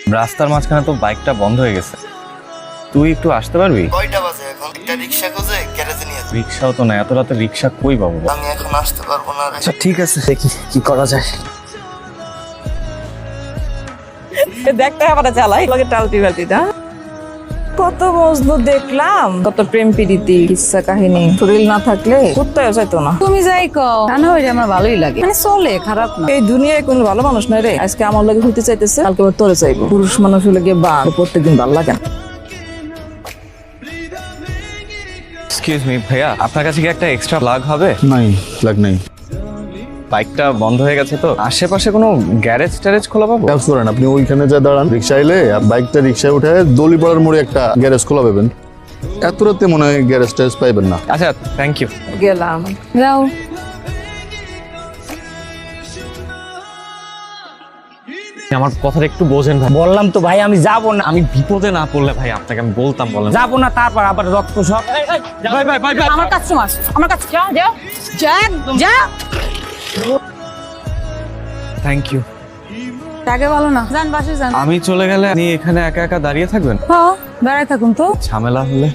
রাস্তার মাঝখানে তো বাইকটা বন্ধ হয়ে গেছে, তুই একটু আসতে পারবি? কয়টা বাজে এখন? একটা রিক্সা খুঁজে গ্যারেজে নিয়ে যাই। রিক্সাও তো না, এত রাতে রিক্সা কই পাবো? আমি এখন আসতে পারবো না রে। আচ্ছা ঠিক আছে, দেখি কি করা যায়। দেখতে আবার চালাই লগে টালতি বালতিটা কত মজনু দেখলাম, কত প্রেম প্রীতি কিচ্ছা কাহিনী। শরীর না থাকলে কোথাও চাইতো না। তুমি যাই কও রান্না হইলে আমার ভালোই লাগে, মানে চলে, খারাপ না। এই দুনিয়ায় কোনো ভালো মানুষ নাই রে। আজকে আমার লাগে হইতে চাইতেছে, কালকে আবার তোরে চাইবো। পুরুষ মানুষ হলে গিয়ে বা প্রত্যেকদিন ভালো লাগে না। এক্সকিউজ মি ভাইয়া, আপনার কাছে কি একটা এক্সট্রা প্লাগ হবে? নাই, লাগ নাই। বাইকটা বন্ধ হয়ে গেছে তো, আশেপাশে কোনো গ্যারেজ ট্যারেজ খোলা পাবো? কাজ করেন, আপনি ওইখানে যা দাঁড়ান, রিক্সা এলে বাইকটা রিক্সায় উঠে দলিপাড়ার মোড়ে একটা গ্যারেজ খোলা পাবেন। এত রাতে মনে হয় গ্যারেজ ট্যারেজ পাইবেন না। আচ্ছা থ্যাংক ইউ। গেলাম। যাও। আমার কথাটা একটু বোঝেন ভাই। বললাম তো ভাই আমি যাব না, আমি বিপদে না পড়লে ভাই আপনাকে আমি বলতাম, বলেন। যাব না, তারপর আবার রক্ত সব। ভাই ভাই ভাই ভাই আমার কাস্টমার, আমার কাছে যাও যাও যা যা। Thank you. তাকে বলো না, যান বাসে যান। আমি চলে গেলে আপনি এখানে একা একা দাঁড়িয়ে থাকবেন? হ্যাঁ দাঁড়ায় থাকুন তো। ঝামেলা হলে